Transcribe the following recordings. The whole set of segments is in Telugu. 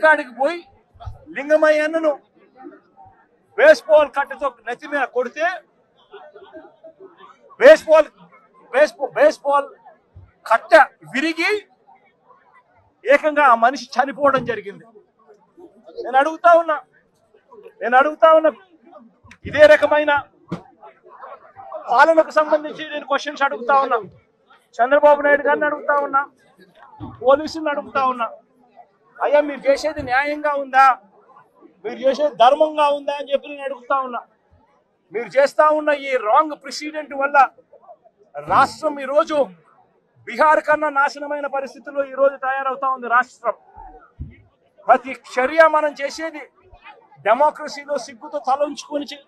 కాడికి పోయి లింగమయ్యను బేస్బాల్ కట్టతో నెత్తి మీద కొడితే బేస్బాల్ కట్ట విరిగి ఏకంగా ఆ మనిషి చనిపోవడం జరిగింది. నేను అడుగుతా ఉన్నా ఇదే రకమైన పాలనకు సంబంధించి నేను క్వశ్చన్స్ అడుగుతా ఉన్నా. చంద్రబాబు నాయుడు గారిని అడుగుతా ఉన్నా, పోలీసులను అడుగుతా ఉన్నా, అయ్యా మీరు చేసేది న్యాయంగా ఉందా, మీరు చేసేది ధర్మంగా ఉందా అని చెప్పి నేను అడుగుతా ఉన్నా. మీరు చేస్తా ఉన్న ఈ రాంగ్ ప్రెసిడెంట్ వల్ల రాష్ట్రం ఈరోజు బీహార్ కన్నా నాశనమైన పరిస్థితుల్లో ఈరోజు తయారవుతా ఉంది. రాష్ట్రం ప్రతి చర్య మనం చేసేది డెమోక్రసీలో సిగ్గుతో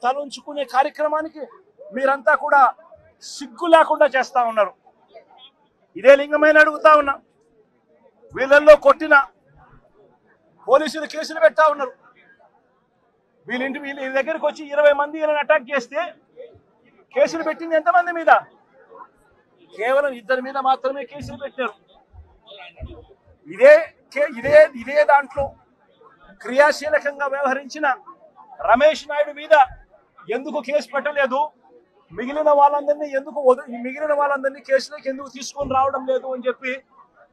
తలంచుకునే కార్యక్రమానికి మీరంతా కూడా సిగ్గు లేకుండా చేస్తా ఉన్నారు. ఇదే లింగమైన అడుగుతా ఉన్నా, వీళ్ళల్లో కొట్టిన పోలీసులు కేసులు పెడతా ఉన్నారు. వీళ్ళ దగ్గరికి వచ్చి 20 మంది వీళ్ళని అటాక్ చేస్తే కేసులు పెట్టింది ఎంతమంది మీద? కేవలం 2 మీద మాత్రమే కేసులు పెట్టారు. ఇదే దాంట్లో క్రియాశీలకంగా వ్యవహరించిన రమేష్ నాయుడు మీద ఎందుకు కేసు పెట్టలేదు, మిగిలిన వాళ్ళందరినీ కేసులోకి ఎందుకు తీసుకొని రావడం లేదు అని చెప్పి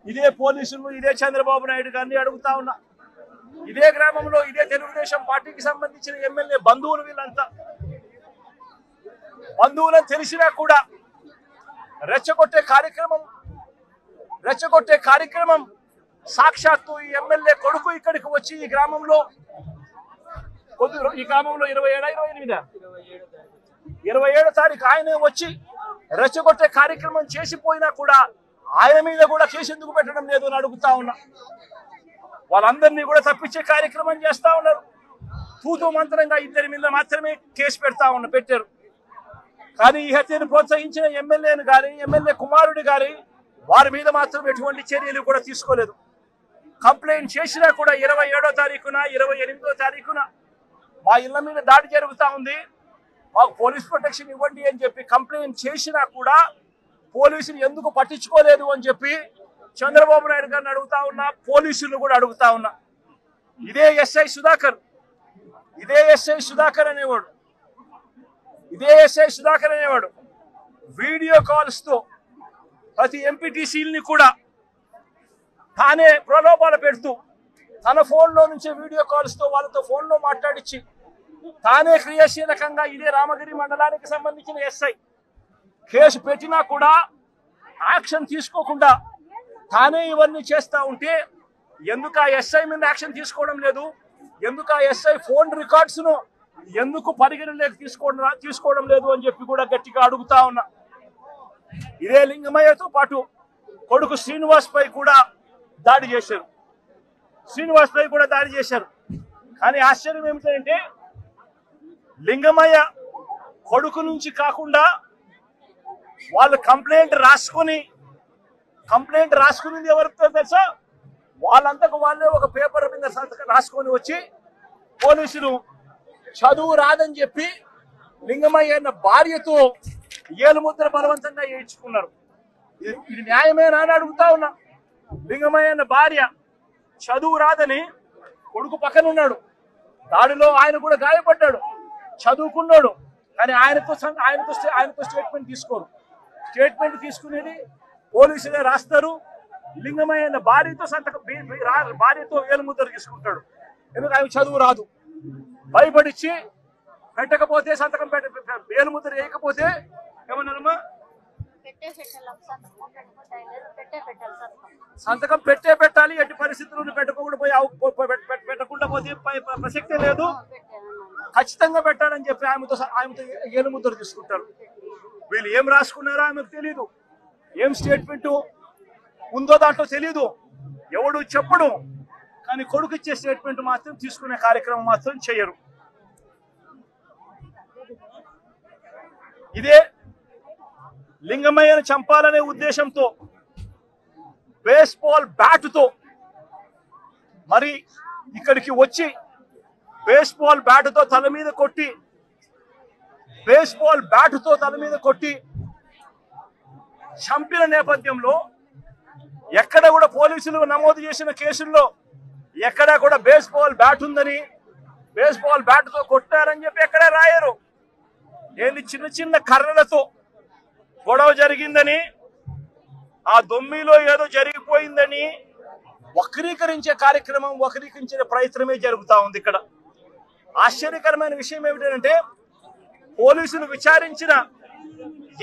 ఇదే పోలీసులు ఇదే చంద్రబాబు నాయుడు గారిని అడుగుతా ఉన్నా. ఇదే గ్రామంలో ఇదే తెలుగుదేశం పార్టీకి సంబంధించిన ఎమ్మెల్యే బంధువులు వీళ్ళంతా బంధువులని తెలిసినా కూడా రెచ్చగొట్టే కార్యక్రమం సాక్షాత్తు ఈ ఎమ్మెల్యే కొడుకు ఇక్కడికి వచ్చి ఈ గ్రామంలో 27 తారీఖు ఆయనే వచ్చి రెచ్చగొట్టే కార్యక్రమం చేసిపోయినా కూడా ఆయన మీద కూడా కేసు ఎందుకు పెట్టడం లేదు అని అడుగుతా ఉన్నా. వాళ్ళందరినీ కూడా తప్పించే కార్యక్రమం చేస్తా ఉన్నారు. తూతూ మంత్రంగా 2 మీద మాత్రమే కేసు పెట్టారు. కానీ ఈ హత్యను ప్రోత్సహించిన ఎమ్మెల్యేను గారి ఎమ్మెల్యే కుమారుడి గారి వారి మీద మాత్రం ఎటువంటి చర్యలు కూడా తీసుకోలేదు. కంప్లైంట్ చేసినా కూడా 27వ తారీఖున 28వ తారీఖున మా ఇళ్ల మీద దాడి జరుగుతా ఉంది, మాకు పోలీస్ ప్రొటెక్షన్ ఇవ్వండి అని చెప్పి కంప్లైంట్ చేసినా కూడా పోలీసులు ఎందుకు పట్టించుకోలేదు అని చెప్పి చంద్రబాబు నాయుడు గారిని అడుగుతా ఉన్నా, పోలీసులను కూడా అడుగుతా ఉన్నా. ఇదే ఎస్ఐ సుధాకర్ అనేవాడు వీడియో కాల్స్ తో ప్రతి ఎంపీటీసీలని కూడా తానే ప్రలోభాలు పెడుతూ తన ఫోన్లో నుంచి వీడియో కాల్స్ తో వాళ్ళతో ఫోన్లో మాట్లాడించి తానే క్రియాశీలకంగా ఇదే రామగిరి మండలానికి సంబంధించిన ఎస్ఐ కేసు పెట్టినా కూడా యాక్షన్ తీసుకోకుండా తానే ఇవన్నీ చేస్తా ఉంటే ఎందుకు ఆ ఎస్ఐ మీద యాక్షన్ తీసుకోవడం లేదు, ఎందుకు ఆ ఎస్ఐ ఫోన్ రికార్డ్స్ ను ఎందుకు పరిగణలోకి తీసుకోవడం లేదు అని చెప్పి కూడా గట్టిగా అడుగుతా ఉన్నా. ఇదే లింగమయ్యతో పాటు కొడుకు శ్రీనివాస్ పై కూడా దాడి చేశారు. కానీ ఆశ్చర్యం ఏమిటంటే లింగమయ్య కొడుకు నుంచి కాకుండా వాళ్ళు కంప్లైంట్ రాసుకునింది ఎవరితో తెలుసా? వాళ్ళంతకు వాళ్ళే ఒక పేపర్ మీద రాసుకొని వచ్చి పోలీసులు చదువు రాదని చెప్పి లింగమయ్య అన్న భార్యతో ఏలుముద్ర బలవంతంగా వేయించుకున్నారు. ఇది న్యాయమేనా అని అడుగుతా ఉన్నా. లింగమయ్య అన్న భార్య చదువు రాదని కొడుకు పక్కన ఉన్నాడు, దాడిలో ఆయన కూడా గాయపడ్డాడు, చదువుకున్నాడు, కానీ ఆయనతో స్టేట్మెంట్ తీసుకోరు. స్టేట్మెంట్ తీసుకునేది పోలీసులే రాస్తారు. లింగమయ్య అన్న భార్యతో ఏలుముద్ర తీసుకుంటాడు. ఎందుకు ఆయన చదువు రాదు, భయపడిచ్చి పెట్టకపోతే ఏలుముద్ర వేయకపోతే ఏమన్నారమ్మా, సంతకం పెట్టాలి, ఎట్టి పరిస్థితులను పెట్టకుండా పోతే ప్రసక్తే లేదు, ఖచ్చితంగా పెట్టాలని చెప్పి ఆమెతో ఏలుముద్ర తీసుకుంటారు. వీళ్ళు ఏం రాసుకున్నారో ఆమెకు తెలీదు, ఏం స్టేట్మెంట్ ఉందో దాంట్లో తెలీదు, ఎవడు చెప్పడు. కానీ కొడుకు ఇచ్చే స్టేట్మెంట్ మాత్రం తీసుకునే కార్యక్రమం మాత్రం చేయరు. ఇదే లింగమయ్యను చంపాలనే ఉద్దేశంతో బేస్బాల్ బ్యాటుతో మరి ఇక్కడికి వచ్చి బేస్బాల్ బ్యాటుతో తల మీద కొట్టి చంపిన నేపథ్యంలో ఎక్కడ కూడా పోలీసులు నమోదు చేసిన కేసుల్లో ఎక్కడా కూడా బేస్బాల్ బ్యాట్ ఉందని, బేస్బాల్ బ్యాట్ తో కొట్టారని చెప్పి ఎక్కడా రాయరు. ఏంది చిన్న చిన్న కర్రలతో గొడవ జరిగిందని, ఆ దొమ్మిలో ఏదో జరిగిపోయిందని వక్రీకరించే కార్యక్రమం, వక్రీకరించే ప్రయత్నమే జరుగుతా ఉంది. ఇక్కడ ఆశ్చర్యకరమైన విషయం ఏమిటంటే, పోలీసులు విచారించిన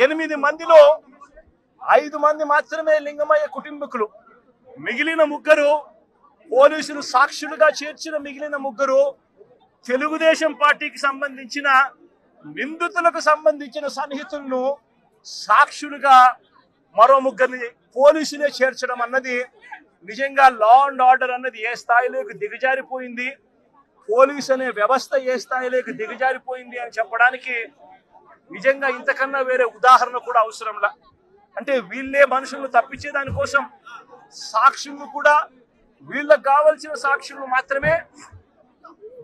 8 మందిలో 5 మంది మాత్రమే లింగమయ్య కుటుంబీకులు. మిగిలిన 3 పోలీసులు సాక్షులుగా చేర్చిన మిగిలిన 3 తెలుగుదేశం పార్టీకి సంబంధించిన నిందితులకు సంబంధించిన సన్నిహితులను సాక్షులుగా మరో 3 పోలీసులే చేర్చడం అన్నది నిజంగా లా అండ్ ఆర్డర్ అన్నది ఏ స్థాయిలోకి దిగజారిపోయింది, పోలీస్ అనే వ్యవస్థ ఏ స్థాయిలోకి దిగజారిపోయింది అని చెప్పడానికి నిజంగా ఇంతకన్నా వేరే ఉదాహరణ కూడా అవసరంలా. అంటే వీళ్ళే మనుషులను తప్పించే దానికోసం సాక్షులను కూడా వీళ్ళకి కావలసిన సాక్షులను మాత్రమే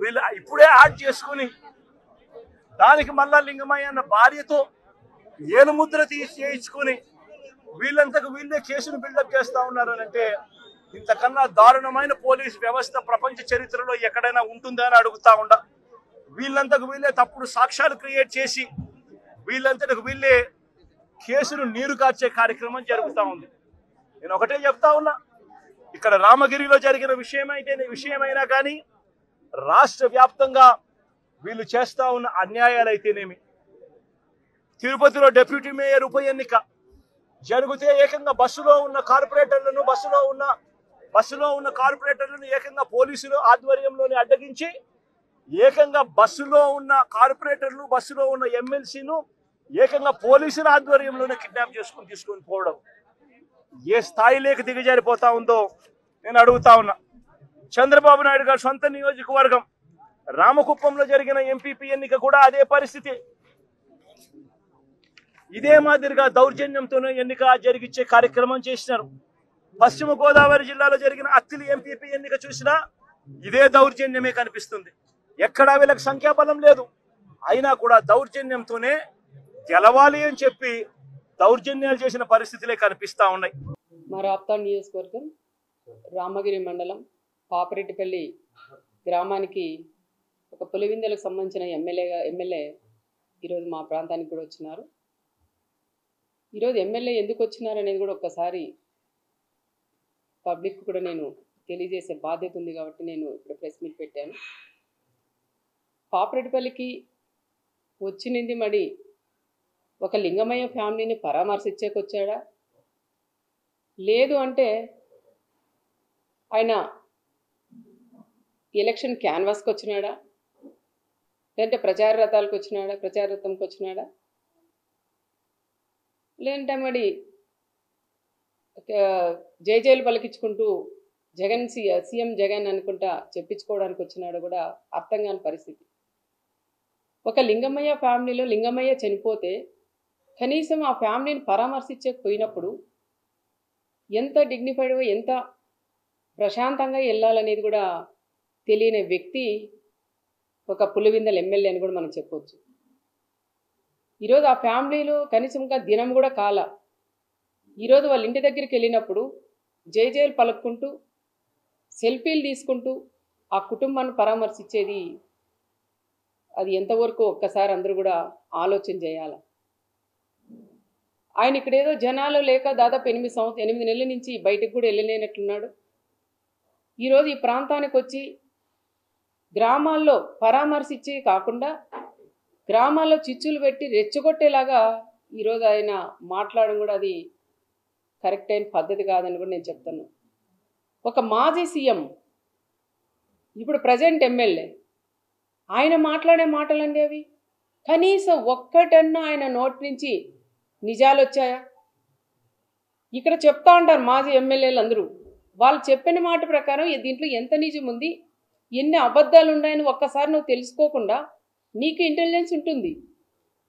వీళ్ళు ఇప్పుడే యాడ్ చేసుకుని దానికి మళ్ళా లింగమయ్య అన్న భార్యతో ఏలుముద్ర చేయించుకొని వీళ్ళంతకు వీళ్ళే కేసును బిల్డప్ చేస్తా ఉన్నారు అంటే ఇంతకన్నా దారుణమైన పోలీస్ వ్యవస్థ ప్రపంచ చరిత్రలో ఎక్కడైనా ఉంటుందా అని అడుగుతా ఉండ. వీళ్ళంతకు వీళ్ళే తప్పుడు సాక్ష్యాలు క్రియేట్ చేసి వీళ్ళంతకు వీళ్ళే కేసును నీరు కార్చే కార్యక్రమం జరుగుతూ ఉంది. నేను ఒకటే చెప్తా ఉన్నా, ఇక్కడ రామగిరిలో జరిగిన విషయమైనా కానీ రాష్ట్ర వ్యాప్తంగా వీళ్ళు చేస్తా ఉన్న అన్యాయాలు అయితేనేమి, తిరుపతిలో డిప్యూటీ మేయర్ ఉప ఎన్నిక జరిగితే ఏకంగా బస్సులో ఉన్న కార్పొరేటర్లను ఏకంగా పోలీసులు ఆధ్వర్యంలోనే అడ్డగించి ఏకంగా బస్సులో ఉన్న కార్పొరేటర్లు, బస్సులో ఉన్న ఎమ్మెల్సీను ఏకంగా పోలీసుల ఆధ్వర్యంలోనే కిడ్నాప్ చేసుకుని తీసుకొని పోవడం ఏ స్థాయిలోకి దిగజారిపోతా ఉందో నేను అడుగుతా ఉన్నా. చంద్రబాబు నాయుడు గారి సొంత నియోజకవర్గం రామకుప్పంలో జరిగిన ఎంపీపీ ఎన్నిక కూడా అదే పరిస్థితి. ఇదే మాదిరిగా దౌర్జన్యంతోనే ఎన్నిక జరిగించే కార్యక్రమం చేసినారు. పశ్చిమ గోదావరి జిల్లాలో జరిగిన అత్తిలి ఎంపీపీ ఎన్నిక చూసినా ఇదే దౌర్జన్యమే కనిపిస్తుంది. ఎక్కడా వీళ్ళకి సంఖ్యాబలం లేదు, అయినా కూడా దౌర్జన్యంతోనే గెలవాలి అని చెప్పి దౌర్జన్యాలు చేసిన పరిస్థితులే కనిపిస్తా ఉన్నాయి. మా రాప్తాడు నియోజకవర్గం రామగిరి మండలం పాపరెడ్డిపల్లి గ్రామానికి ఒక పులివిందలకు సంబంధించిన ఎమ్మెల్యే ఈరోజు మా ప్రాంతానికి కూడా వచ్చినారు. ఈరోజు ఎమ్మెల్యే ఎందుకు వచ్చినారు అనేది కూడా ఒక్కసారి పబ్లిక్ కూడా నేను తెలియజేసే బాధ్యత ఉంది కాబట్టి నేను ఇప్పుడు ప్రెస్ మీట్ పెట్టాను. పాపరెడ్డిపల్లికి వచ్చింది మరి ఒక లింగమయ్య ఫ్యామిలీని పరామర్శించేకొచ్చాడా, లేదు అంటే ఆయన ఎలక్షన్ క్యాన్వాస్కి వచ్చినాడా, లేదంటే ప్రచార రథంకి వచ్చినాడా, లేదంటే మరి జైలు పలికించుకుంటూ సీఎం జగన్ అనుకుంటా చెప్పించుకోవడానికి వచ్చినాడు కూడా అర్థం కాని పరిస్థితి. ఒక లింగమయ్య ఫ్యామిలీలో లింగమయ్య చనిపోతే కనీసం ఆ ఫ్యామిలీని పరామర్శించకపోయినప్పుడు ఎంత డిగ్నిఫైడ్గా ఎంత ప్రశాంతంగా వెళ్ళాలనేది కూడా తెలియని వ్యక్తి ఒక పులివిందల ఎమ్మెల్యే అని కూడా మనం చెప్పవచ్చు. ఈరోజు ఆ ఫ్యామిలీలో కనీసంగా దినం కూడా కాల, ఈరోజు వాళ్ళ ఇంటి దగ్గరికి వెళ్ళినప్పుడు జైలు పలుక్కుంటూ సెల్ఫీలు తీసుకుంటూ ఆ కుటుంబాన్ని పరామర్శించేది అది ఎంతవరకు ఒక్కసారి అందరూ కూడా ఆలోచన చేయాలి. ఆయన ఇక్కడ ఏదో జనాలు లేక దాదాపు 8 నెలల నుంచి బయటకు కూడా వెళ్ళలేనట్లున్నాడు. ఈరోజు ఈ ప్రాంతానికి వచ్చి గ్రామాల్లో పరామర్శించి కాకుండా గ్రామాల్లో చిచ్చులు పెట్టి రెచ్చగొట్టేలాగా ఈరోజు ఆయన మాట్లాడడం కూడా అది కరెక్ట్ అయిన పద్ధతి కాదని కూడా నేను చెప్తాను. ఒక మాజీ సీఎం ఇప్పుడు ప్రజెంట్ ఎమ్మెల్యే ఆయన మాట్లాడే మాటలండి అవి కనీసం ఒక్కటన్నా ఆయన నోటి నుంచి నిజాలు వచ్చాయా? ఇక్కడ చెప్తా ఉంటారు మాజీ ఎమ్మెల్యేలు అందరూ, వాళ్ళు చెప్పిన మాట ప్రకారం దీంట్లో ఎంత నిజం ఉంది, ఎన్ని అబద్ధాలు ఉన్నాయని ఒక్కసారి నువ్వు తెలుసుకోకుండా, నీకు ఇంటెలిజెన్స్ ఉంటుంది,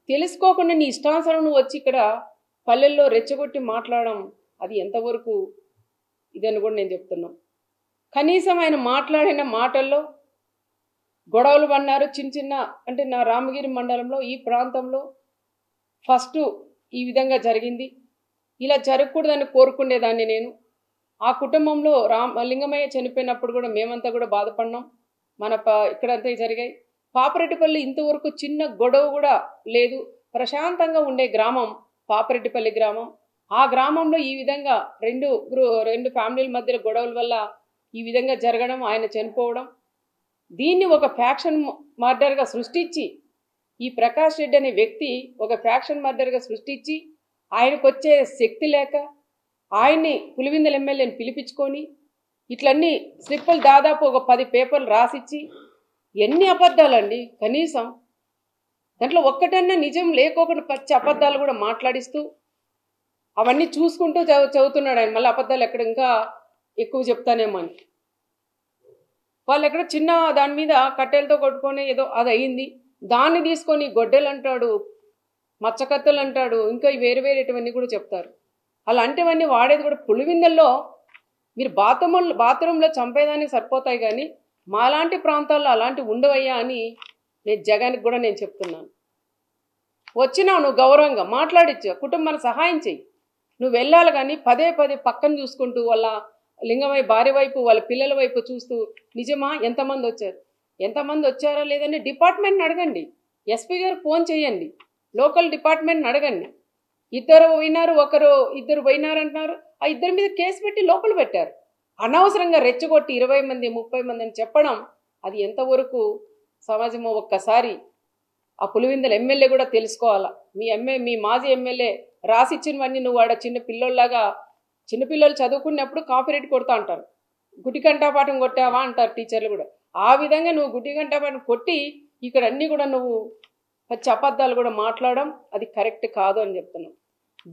తెలుసుకోకుండా నీ ఇష్టానుసారం నువ్వు వచ్చి ఇక్కడ పల్లెల్లో రెచ్చగొట్టి మాట్లాడడం అది ఎంతవరకు ఇదని కూడా నేను చెప్తున్నాను. కనీసం ఆయన మాట్లాడిన మాటల్లో గొడవలు పడినారు చిన్న అంటే నా రామగిరి మండలంలో ఈ ప్రాంతంలో ఫస్ట్ ఈ విధంగా జరిగింది, ఇలా జరగకూడదని కోరుకునేదాన్ని నేను. ఆ కుటుంబంలో లింగమయ్య చనిపోయినప్పుడు కూడా మేమంతా కూడా బాధపడినాం. ఇక్కడంతా జరిగాయి. పాపిరెడ్డిపల్లి ఇంతవరకు చిన్న గొడవ కూడా లేదు. ప్రశాంతంగా ఉండే గ్రామం పాపిరెడ్డిపల్లి గ్రామం. ఆ గ్రామంలో ఈ విధంగా రెండు ఫ్యామిలీల మధ్య గొడవల వల్ల ఈ విధంగా జరగడం, ఆయన చనిపోవడం, దీన్ని ఒక ఫ్యాక్షన్ మర్డర్గా సృష్టించి, ఈ ప్రకాష్ రెడ్డి అనే వ్యక్తి ఒక ఫ్యాక్షన్ మర్డర్గా సృష్టించి, ఆయనకు వచ్చే శక్తి లేక ఆయన్ని పులివెందుల ఎమ్మెల్యేని పిలిపించుకొని ఇట్లన్నీ స్లిప్పులు దాదాపు ఒక 10 పేపర్లు రాసిచ్చి, ఎన్ని అబద్ధాలండి. కనీసం దాంట్లో ఒక్కటన్నా నిజం లేకోకుండా పచ్చి అబద్ధాలు కూడా మాట్లాడిస్తూ అవన్నీ చూసుకుంటూ చదువుతున్నాడు ఆయన. మళ్ళీ అబద్ధాలు ఎక్కడ ఇంకా ఎక్కువ చెప్తానేమో అని. వాళ్ళు ఎక్కడ చిన్న దాని మీద కట్టెలతో కొట్టుకొని ఏదో అది అయింది, దాన్ని తీసుకొని గొడ్డెలు అంటాడు, మచ్చకత్తెలు అంటాడు, ఇంకా వేరేటివన్నీ కూడా చెప్తారు. అలాంటివన్నీ వాడేది కూడా పులివెందుల్లో. మీరు బాత్రూంలో చంపేదానికి సరిపోతాయి, కానీ మాలాంటి ప్రాంతాల్లో అలాంటివి ఉండవయ్యా అని నేను జగన్కి కూడా నేను చెప్తున్నాను. వచ్చినావు నువ్వు గౌరవంగా మాట్లాడించు, కుటుంబానికి సహాయం చెయ్యి. నువ్వు వెళ్ళాలి, కానీ పదే పక్కన చూసుకుంటూ వాళ్ళ లింగమయ్య భార్య వైపు వాళ్ళ పిల్లల వైపు చూస్తూ నిజమా ఎంతమంది వచ్చారా లేదని డిపార్ట్మెంట్ని అడగండి. ఎస్పీ గారు ఫోన్ చేయండి, లోకల్ డిపార్ట్మెంట్ని అడగండి. ఇద్దరు పోయినారు అంటున్నారు. ఆ ఇద్దరి మీద కేసు పెట్టి లోపల పెట్టారు. అనవసరంగా రెచ్చగొట్టి 20 మంది 30 మంది అని చెప్పడం అది ఎంతవరకు సమాజమో ఒక్కసారి ఆ పులివెందుల ఎమ్మెల్యే కూడా తెలుసుకోవాలా. మీ మాజీ ఎమ్మెల్యే రాసిచ్చినవన్నీ నువ్వు ఆడ చిన్నపిల్లలు చదువుకున్నప్పుడు కాపీరైట్ కొడతా అంటారు. గుడి కంఠపాఠం కొట్టావా అంటారు టీచర్లు కూడా. ఆ విధంగా నువ్వు గుడి కంఠపాఠం కొట్టి ఇక్కడ అన్నీ కూడా నువ్వు పచ్చి అబద్ధాలు కూడా మాట్లాడడం అది కరెక్ట్ కాదు అని చెప్తున్నావు.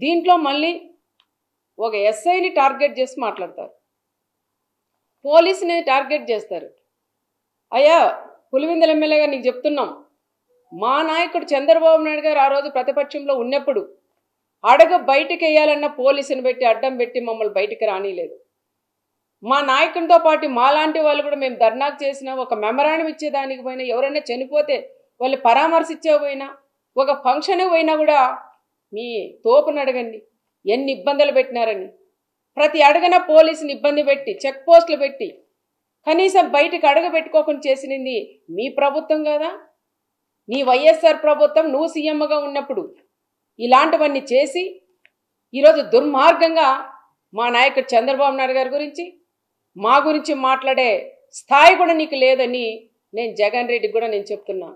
దీంట్లో మళ్ళీ ఒక ఎస్ఐని టార్గెట్ చేసి మాట్లాడతారు, పోలీసుని టార్గెట్ చేస్తారు. అయ్యా పులివెందుల ఎమ్మెల్యేగా నీకు చెప్తున్నాం, మా నాయకుడు చంద్రబాబు నాయుడు గారు ఆ రోజు ప్రతిపక్షంలో ఉన్నప్పుడు బయటికి వేయాలన్న పోలీసుని పెట్టి అడ్డం పెట్టి మమ్మల్ని బయటికి రానిలేదు. మా నాయకునితో పాటు మాలాంటి వాళ్ళు కూడా మేము ధర్నాకు చేసినా, ఒక మెమరాండం ఇచ్చేదానికి పోయినా, ఎవరైనా చనిపోతే వాళ్ళు పరామర్శించే పోయినా, ఒక ఫంక్షన్ పోయినా కూడా మీ తోపుని అడగండి ఎన్ని ఇబ్బందులు పెట్టినారని. ప్రతి అడగన పోలీసుని ఇబ్బంది పెట్టి చెక్ పోస్టులు పెట్టి కనీసం బయటికి అడగబెట్టుకోకుండా చేసినది మీ ప్రభుత్వం కదా. నీ వైఎస్ఆర్ ప్రభుత్వం నువ్వు సీఎంగా ఉన్నప్పుడు ఇలాంటివన్నీ చేసి ఈరోజు దుర్మార్గంగా మా నాయకుడు చంద్రబాబు నాయుడు గారి గురించి మా గురించి మాట్లాడే స్థాయి కూడా నీకు లేదని నేను జగన్ రెడ్డికి కూడా నేను చెప్తున్నా.